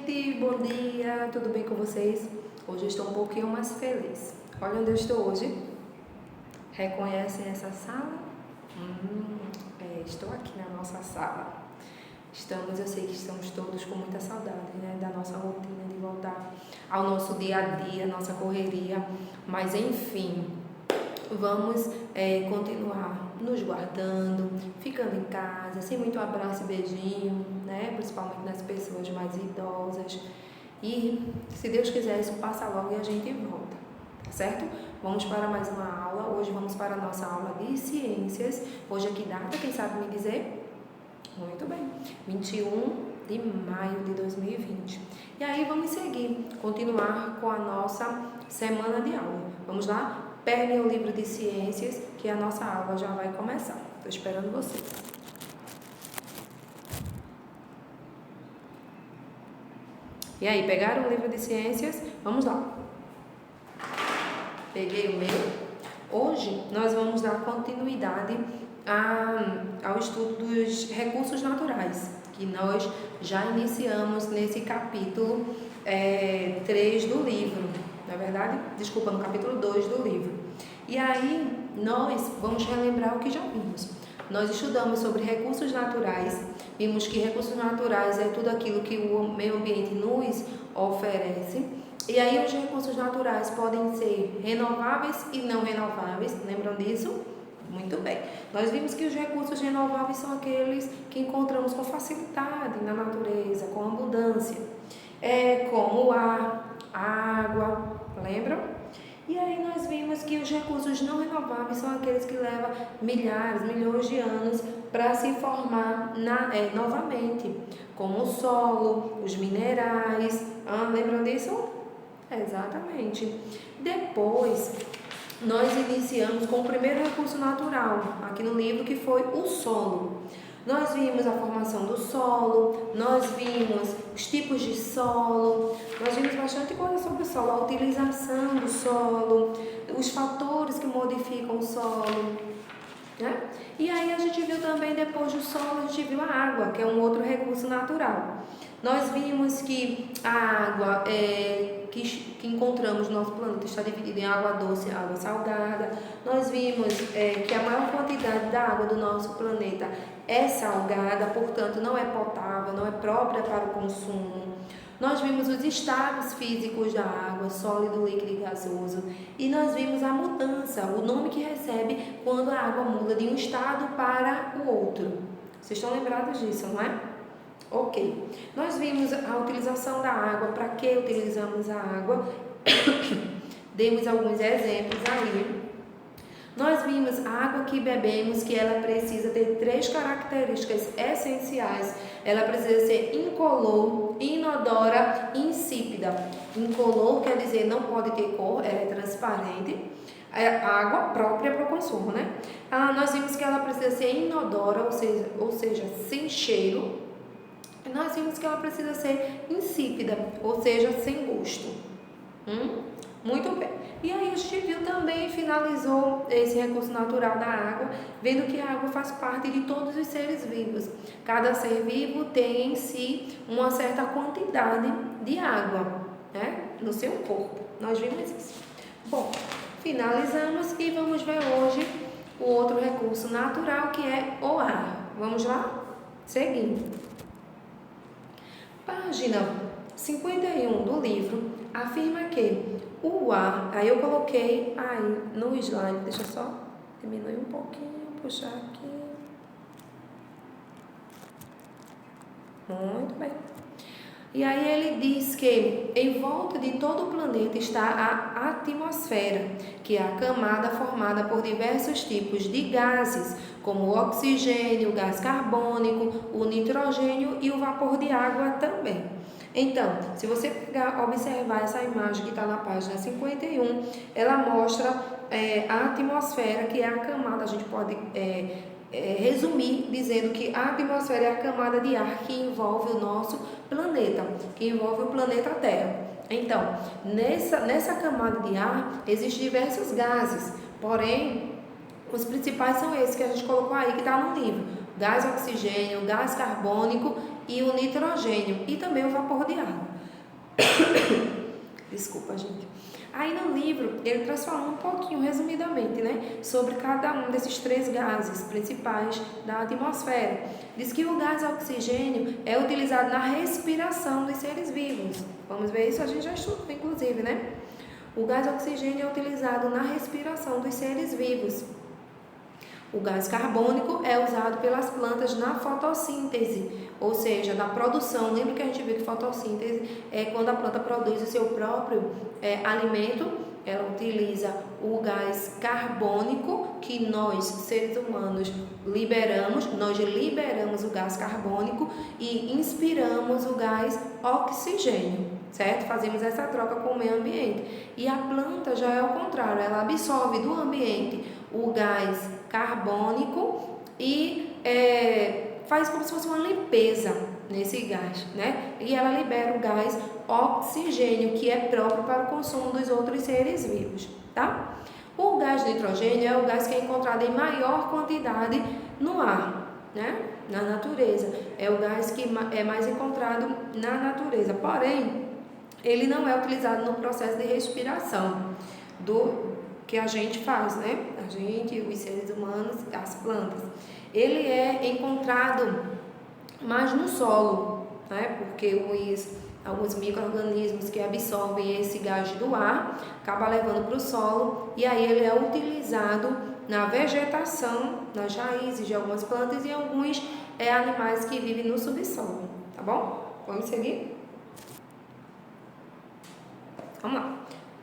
gente, bom dia, tudo bem com vocês? Hoje eu estou um pouquinho mais feliz. Olha onde eu estou hoje. Reconhecem essa sala? Estou aqui na nossa sala. Eu sei que estamos todos com muita saudade, né, da nossa rotina, de voltar ao nosso dia a dia, nossa correria, mas enfim, vamos continuar nos guardando, ficando em casa, sem muito abraço e beijinho, né? Principalmente nas pessoas mais idosas. E se Deus quiser, isso passa logo e a gente volta, tá certo? Vamos para mais uma aula. Hoje vamos para a nossa aula de ciências. Hoje é que data? Quem sabe me dizer? Muito bem, 21 de maio de 2020. E aí vamos seguir, continuar com a nossa semana de aula. Vamos lá? Peguem o livro de ciências, que a nossa aula já vai começar. Estou esperando vocês. E aí, pegaram o livro de ciências? Vamos lá. Peguei o meu. Hoje nós vamos dar continuidade ao estudo dos recursos naturais, que nós já iniciamos nesse capítulo 3 do livro. Na verdade, desculpa, no capítulo 2 do livro. E aí, nós vamos relembrar o que já vimos. Nós estudamos sobre recursos naturais, vimos que recursos naturais é tudo aquilo que o meio ambiente nos oferece. E aí, os recursos naturais podem ser renováveis e não renováveis, lembram disso? Muito bem. Nós vimos que os recursos renováveis são aqueles que encontramos com facilidade na natureza, com abundância, como o ar, a água, lembram? E aí nós vimos que os recursos não renováveis são aqueles que levam milhares, milhões de anos para se formar novamente, como o solo, os minerais. Lembram disso? Exatamente. Depois, nós iniciamos com o primeiro recurso natural, aqui no livro, que foi o solo. Nós vimos a formação do solo, nós vimos os tipos de solo, nós vimos bastante coisa sobre o solo, a utilização do solo, os fatores que modificam o solo, né? E aí a gente viu também, depois do solo, a gente viu a água, que é um outro recurso natural. Nós vimos que a água que encontramos no nosso planeta está dividida em água doce e água salgada. Nós vimos que a maior quantidade da água do nosso planeta é salgada, portanto não é potável, não é própria para o consumo. Nós vimos os estados físicos da água, sólido, líquido e gasoso. E nós vimos a mudança, o nome que recebe quando a água muda de um estado para o outro. Vocês estão lembrados disso, não é? Ok. Nós vimos a utilização da água, para que utilizamos a água. Demos alguns exemplos aí. Nós vimos a água que bebemos, que ela precisa ter 3 características essenciais. Ela precisa ser incolor, inodora e insípida. Incolor quer dizer não pode ter cor, ela é transparente. É água própria para o consumo, né? Nós vimos que ela precisa ser inodora, ou seja, sem cheiro. E nós vimos que ela precisa ser insípida, ou seja, sem gosto. Muito bem. E aí a gente viu também, finalizou esse recurso natural da água, vendo que a água faz parte de todos os seres vivos. Cada ser vivo tem em si uma certa quantidade de água, né, no seu corpo. Nós vimos isso. Bom, finalizamos e vamos ver hoje o outro recurso natural, que é o ar. Vamos lá? Seguindo. Página 51 do livro afirma que o ar, aí eu coloquei aí no slide, deixa eu só diminuir um pouquinho, puxar aqui. Muito bem. E aí ele diz que em volta de todo o planeta está a atmosfera, que é a camada formada por diversos tipos de gases, como o oxigênio, o gás carbônico, o nitrogênio e o vapor de água também. Então, se você observar essa imagem que está na página 51, ela mostra a atmosfera, que é a camada. A gente pode resumir dizendo que a atmosfera é a camada de ar que envolve o nosso planeta, que envolve o planeta Terra. Então, nessa camada de ar, existem diversos gases, porém, os principais são esses que a gente colocou aí, que está no livro. gás oxigênio, gás carbônico e o nitrogênio e também o vapor de água. Desculpa, gente. Aí no livro ele traz falando um pouquinho, resumidamente, né, sobre cada um desses 3 gases principais da atmosfera. Diz que o gás oxigênio é utilizado na respiração dos seres vivos. Vamos ver isso, a gente já estudou, inclusive, né? O gás oxigênio é utilizado na respiração dos seres vivos. O gás carbônico é usado pelas plantas na fotossíntese, ou seja, na produção. Lembra que a gente viu que fotossíntese é quando a planta produz o seu próprio alimento? Ela utiliza o gás carbônico que nós, seres humanos, liberamos. Nós liberamos o gás carbônico e inspiramos o gás oxigênio, certo? Fazemos essa troca com o meio ambiente. E a planta já é o contrário, ela absorve do ambiente o gás carbônico e faz como se fosse uma limpeza nesse gás, né? E ela libera o gás oxigênio, que é próprio para o consumo dos outros seres vivos, tá? O gás nitrogênio é o gás que é encontrado em maior quantidade no ar, né? Na natureza. É o gás que é mais encontrado na natureza, porém, ele não é utilizado no processo de respiração do que a gente faz, né? A gente, os seres humanos, as plantas. Ele é encontrado mais no solo, né? Porque alguns micro-organismos que absorvem esse gás do ar acabam levando para o solo e aí ele é utilizado na vegetação, nas raízes de algumas plantas e alguns animais que vivem no subsolo, tá bom? Vamos seguir? Vamos lá.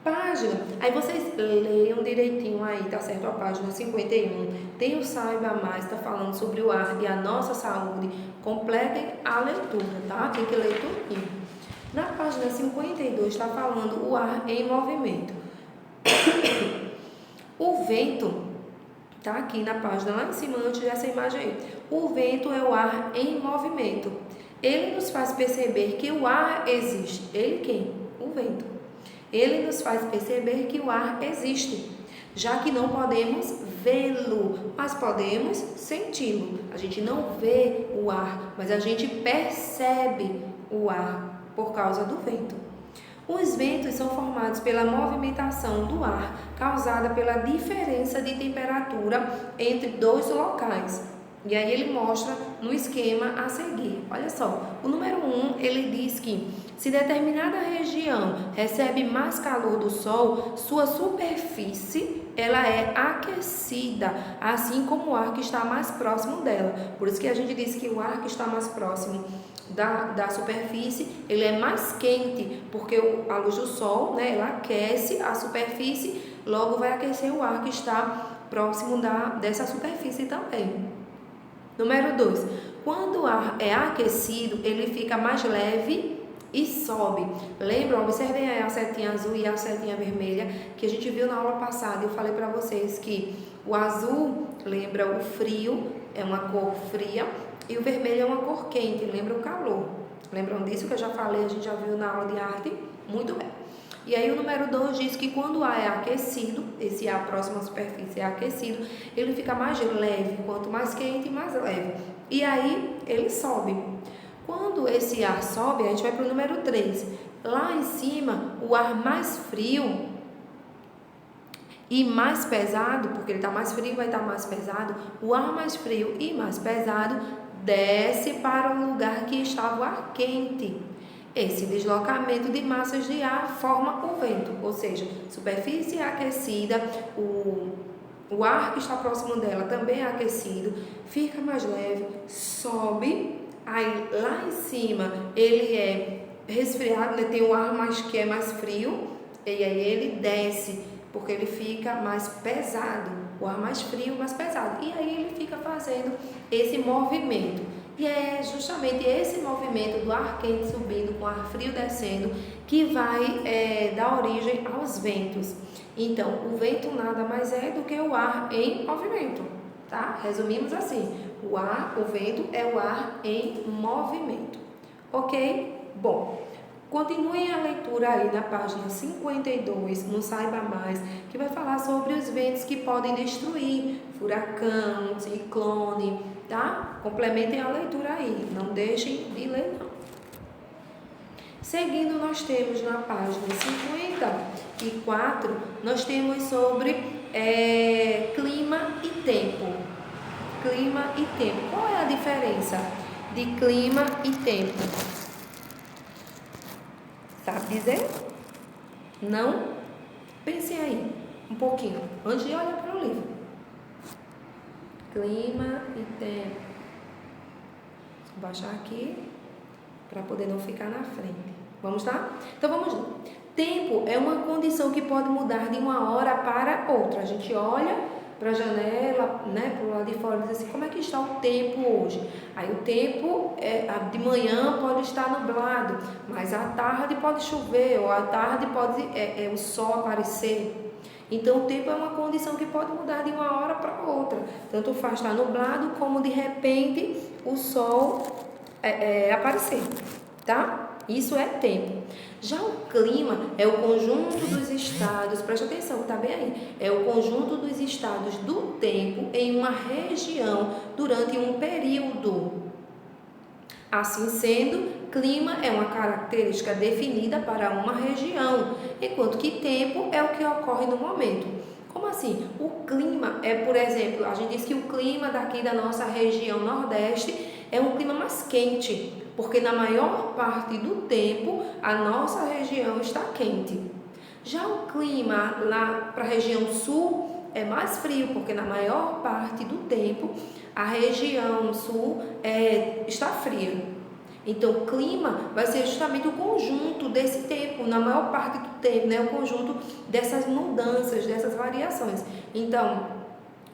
Página, aí vocês leiam direitinho aí, tá certo? A página 51, tem o Saiba Mais, tá falando sobre o ar e a nossa saúde. Completem a leitura, tá? Tem que ler tudo. Na página 52 está falando o ar em movimento. O vento, tá aqui na página lá em cima, antes dessa imagem aí. O vento é o ar em movimento. Ele nos faz perceber que o ar existe. Ele quem? O vento. Ele nos faz perceber que o ar existe, já que não podemos vê-lo, mas podemos senti-lo. A gente não vê o ar, mas a gente percebe o ar por causa do vento. Os ventos são formados pela movimentação do ar, causada pela diferença de temperatura entre 2 locais. E aí ele mostra no esquema a seguir. Olha só, o número 1, ele diz que se determinada região recebe mais calor do sol, sua superfície ela é aquecida, assim como o ar que está mais próximo dela. Por isso que a gente diz que o ar que está mais próximo da superfície, ele é mais quente, porque a luz do sol, né, ela aquece a superfície, logo vai aquecer o ar que está próximo dessa superfície também. Número 2, quando o ar é aquecido, ele fica mais leve e sobe. Lembram? Observem aí a setinha azul e a setinha vermelha que a gente viu na aula passada. Eu falei para vocês que o azul lembra o frio, é uma cor fria, e o vermelho é uma cor quente, lembra o calor. Lembram disso que eu já falei, a gente já viu na aula de arte? Muito bem. E aí o número 2 diz que quando o ar é aquecido, esse ar próximo à superfície é aquecido, ele fica mais leve, quanto mais quente, mais leve. E aí ele sobe. Quando esse ar sobe, a gente vai para o número 3. Lá em cima, o ar mais frio e mais pesado, porque ele está mais frio, vai estar mais pesado, o ar mais frio e mais pesado desce para o lugar que estava o ar quente. Esse deslocamento de massas de ar forma o vento, ou seja, superfície aquecida, o ar que está próximo dela também é aquecido, fica mais leve, sobe, aí lá em cima ele é resfriado, né? Tem o ar que é mais frio, e aí ele desce, porque ele fica mais pesado, o ar mais frio, mais pesado, e aí ele fica fazendo esse movimento. E é justamente esse movimento do ar quente subindo com o ar frio descendo que vai dar origem aos ventos. Então, o vento nada mais é do que o ar em movimento, tá? Resumimos assim, o vento é o ar em movimento, ok? Bom, Continuem a leitura aí na página 52, no Saiba Mais, que vai falar sobre os ventos que podem destruir, furacão, ciclone, tá? Complementem a leitura aí, não deixem de ler não. Seguindo, nós temos na página 54, nós temos sobre clima e tempo. Clima e tempo. Qual é a diferença de clima e tempo? Sabe dizer? Não? Pensem aí um pouquinho, antes de olhar para o livro. Clima e tempo. Vou baixar aqui para poder não ficar na frente. Vamos lá? Então vamos lá. Tempo é uma condição que pode mudar de uma hora para outra. A gente olha para a janela, né, para o lado de fora, e diz assim, como é que está o tempo hoje? Aí o tempo de manhã pode estar nublado, mas à tarde pode chover, ou à tarde pode o sol aparecer. Então o tempo é uma condição que pode mudar de uma hora para outra. Tanto faz estar nublado, como de repente o sol aparecer, tá? Isso é tempo. Já o clima é o conjunto dos estados, presta atenção, tá bem aí, é o conjunto dos estados do tempo em uma região durante um período. Assim sendo, clima é uma característica definida para uma região, enquanto que tempo é o que ocorre no momento. Como assim? O clima por exemplo, a gente diz que o clima daqui da nossa região Nordeste é um clima mais quente, porque na maior parte do tempo a nossa região está quente. Já o clima lá para a região sul é mais frio, porque na maior parte do tempo a região sul está fria. Então o clima vai ser justamente o conjunto desse tempo, na maior parte do tempo, né? O conjunto dessas mudanças, dessas variações. Então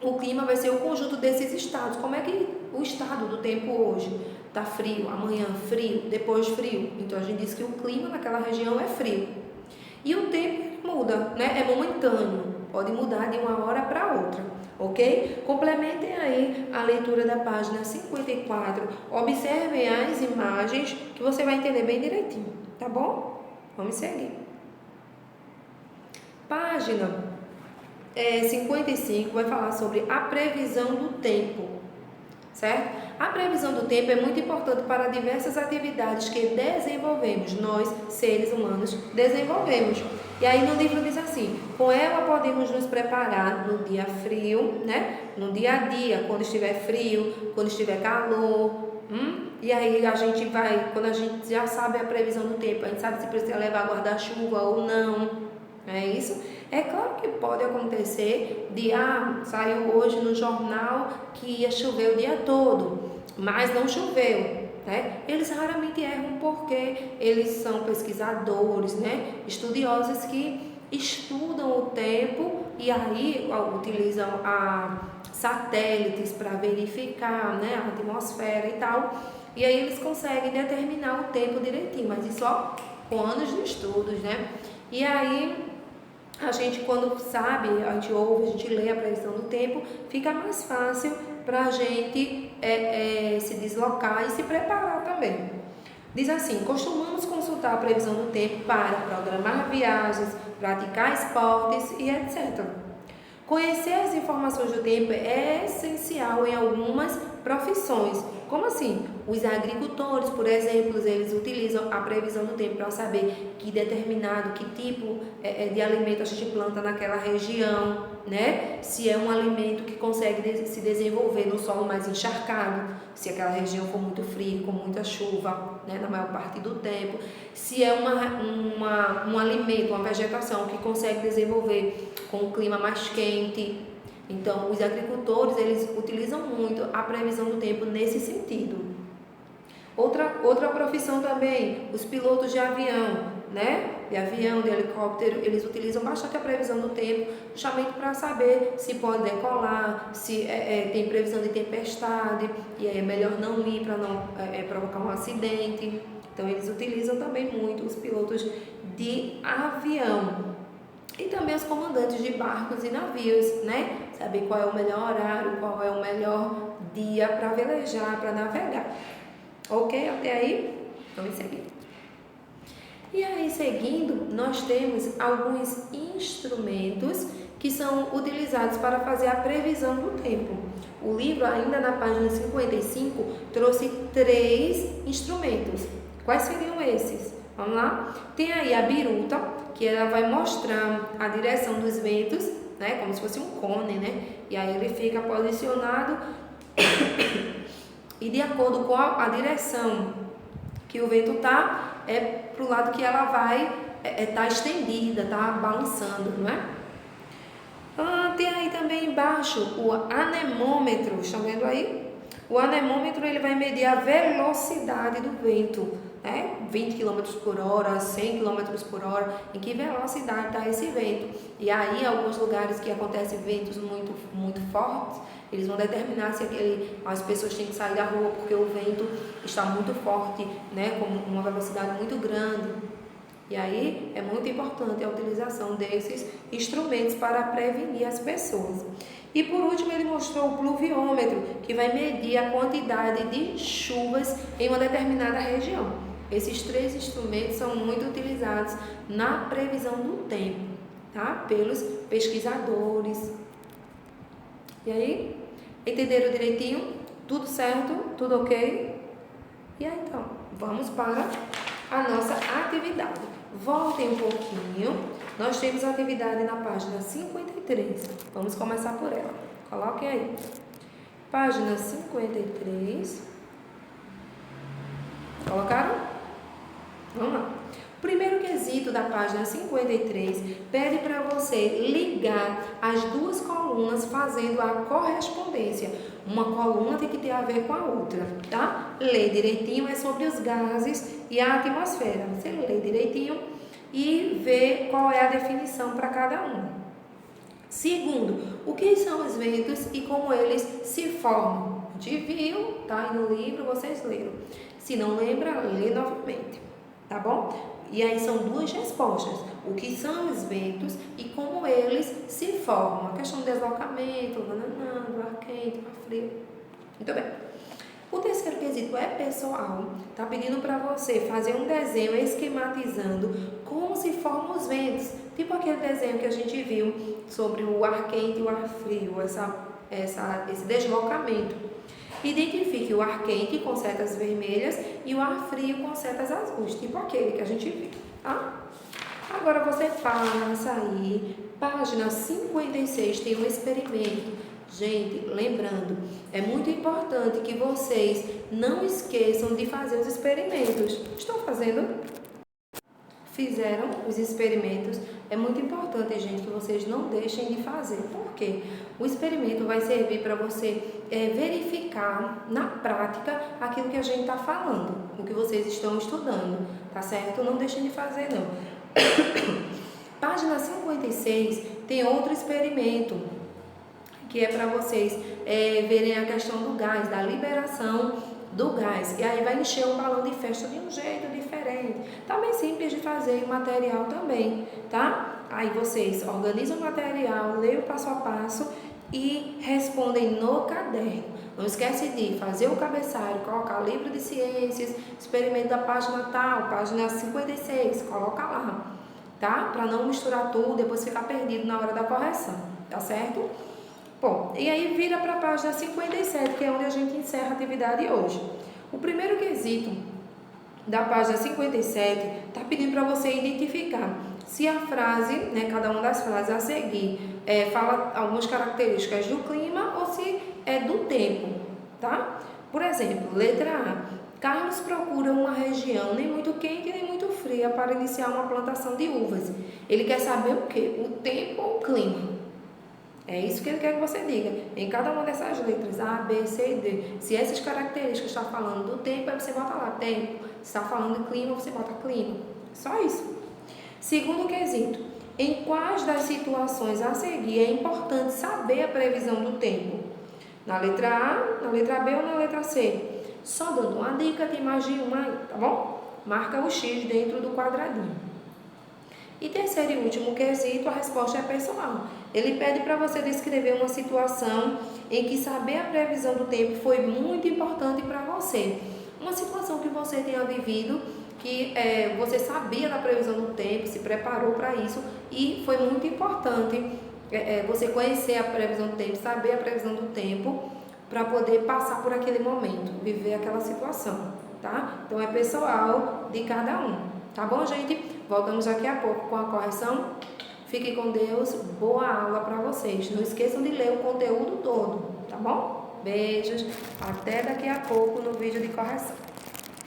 o clima vai ser o conjunto desses estados. Como é que o estado do tempo hoje? Está frio, amanhã frio, depois frio. Então a gente diz que o clima naquela região é frio. E o tempo muda, né? É momentâneo, pode mudar de uma hora para outra, ok? Complementem aí a leitura da página 54, observem as imagens que você vai entender bem direitinho, tá bom? Vamos seguir. Página 55 vai falar sobre a previsão do tempo, certo? A previsão do tempo é muito importante para diversas atividades que desenvolvemos, nós, seres humanos, desenvolvemos. E aí no livro diz assim, com ela podemos nos preparar no dia frio, né? No dia a dia, quando estiver frio, quando estiver calor. E aí a gente vai, quando a gente já sabe a previsão do tempo, a gente sabe se precisa levar guarda-chuva ou não. É isso? É claro que pode acontecer de, saiu hoje no jornal que ia chover o dia todo, mas não choveu, né? Eles raramente erram porque eles são pesquisadores, né? Estudiosos que estudam o tempo e aí utilizam satélites para verificar, né, a atmosfera e tal, e aí eles conseguem determinar o tempo direitinho, mas isso só com anos de estudos, né? E aí a gente, quando sabe, a gente ouve, a gente lê a previsão do tempo, fica mais fácil para a gente se deslocar e se preparar também. Diz assim, costumamos consultar a previsão do tempo para programar viagens, praticar esportes e etc. Conhecer as informações do tempo é essencial em algumas profissões. Como assim? Os agricultores, por exemplo, eles utilizam a previsão do tempo para saber que tipo de alimento a gente planta naquela região, né? Se é um alimento que consegue se desenvolver no solo mais encharcado, se aquela região for muito fria, com muita chuva, né, na maior parte do tempo. Se é um alimento, uma vegetação que consegue desenvolver com um clima mais quente. Então, os agricultores, eles utilizam muito a previsão do tempo nesse sentido. Outra profissão também, os pilotos de avião, né? De avião, de helicóptero, eles utilizam bastante a previsão do tempo, justamente para saber se pode decolar, se tem previsão de tempestade, e aí é melhor não ir para não provocar um acidente. Então, eles utilizam também muito os pilotos de avião. E também os comandantes de barcos e navios, né? Saber qual é o melhor horário, qual é o melhor dia para velejar, para navegar. Ok? Até aí? Vamos seguir. E aí, seguindo, nós temos alguns instrumentos que são utilizados para fazer a previsão do tempo. O livro, ainda na página 55, trouxe 3 instrumentos. Quais seriam esses? Vamos lá? Tem aí a biruta, que ela vai mostrar a direção dos ventos, né? Como se fosse um cone, né? E aí ele fica posicionado e de acordo com a direção que o vento tá, é pro lado que ela vai tá estendida, tá balançando, não é? Tem aí também embaixo o anemômetro, estão vendo aí? O anemômetro ele vai medir a velocidade do vento, né? 20 km por hora, 100 km por hora, em que velocidade está esse vento. E aí, em alguns lugares que acontecem ventos muito fortes, eles vão determinar se as pessoas têm que sair da rua porque o vento está muito forte, né? Com uma velocidade muito grande. E aí é muito importante a utilização desses instrumentos para prevenir as pessoas. E por último ele mostrou o pluviômetro, que vai medir a quantidade de chuvas em uma determinada região. Esses 3 instrumentos são muito utilizados na previsão do tempo, tá? Pelos pesquisadores. E aí, entenderam direitinho? Tudo certo? Tudo ok? E aí então, vamos para a nossa atividade. Voltem um pouquinho. Nós temos a atividade na página 53. Vamos começar por ela. Coloquem aí. Página 53. Colocaram? Vamos lá. O primeiro quesito da página 53 pede para você ligar as 2 colunas fazendo a correspondência. Uma coluna tem que ter a ver com a outra, tá? Lê direitinho, é sobre os gases e a atmosfera. Você lê direitinho e vê qual é a definição para cada um. Segundo, o que são os ventos e como eles se formam? A gente viu, tá? E no livro vocês leram. Se não lembra, lê novamente, tá bom? E aí são 2 respostas. O que são os ventos e como eles se formam. A questão do deslocamento, do ar quente, do ar frio. Muito bem. O terceiro quesito é pessoal. Tá pedindo para você fazer um desenho esquematizando como se formam os ventos. Tipo aquele desenho que a gente viu sobre o ar quente e o ar frio. Esse deslocamento. Identifique o ar quente com setas vermelhas e o ar frio com setas azuis, tipo aquele que a gente viu, tá? Agora você passa aí, página 56, tem um experimento. Gente, lembrando, é muito importante que vocês não esqueçam de fazer os experimentos. Estão fazendo? Fizeram os experimentos? É muito importante, gente, que vocês não deixem de fazer. Por quê? O experimento vai servir para você verificar na prática aquilo que a gente está falando, o que vocês estão estudando, tá certo? Não deixem de fazer, não. Página 56 tem outro experimento, que é para vocês verem a questão do gás, da liberação do gás. E aí vai encher um balão de festa de um jeito diferente. Tá bem simples de fazer, o material também, tá? Aí vocês organizam o material, leem o passo a passo e respondem no caderno. Não esquece de fazer o cabeçalho, colocar livro de ciências, experimento da página tal, página 56, coloca lá, tá? Para não misturar tudo, depois ficar perdido na hora da correção, tá certo? Bom, e aí vira para a página 57, que é onde a gente encerra a atividade hoje. O primeiro quesito da página 57 está pedindo para você identificar se a frase, né, cada uma das frases a seguir, fala algumas características do clima ou se é do tempo, tá? Por exemplo, letra A. Carlos procura uma região nem muito quente nem muito fria para iniciar uma plantação de uvas. Ele quer saber o quê? O tempo ou o clima? É isso que ele quer que você diga. Em cada uma dessas letras, A, B, C e D. Se essas características estão falando do tempo, aí você bota lá tempo. Se está falando de clima, você bota clima. Só isso. Segundo quesito. Em quais das situações a seguir é importante saber a previsão do tempo? Na letra A, na letra B ou na letra C? Só dando uma dica, tem mais de uma aí, tá bom? Marca o X dentro do quadradinho. E terceiro e último quesito, a resposta é pessoal. Ele pede para você descrever uma situação em que saber a previsão do tempo foi muito importante para você. Uma situação que você tenha vivido que você sabia da previsão do tempo, se preparou para isso, e foi muito importante você conhecer a previsão do tempo, saber a previsão do tempo, para poder passar por aquele momento, viver aquela situação, tá? Então é pessoal de cada um, tá bom, gente? Voltamos daqui a pouco com a correção. Fiquem com Deus, boa aula para vocês. Não esqueçam de ler o conteúdo todo, tá bom? Beijos, até daqui a pouco no vídeo de correção.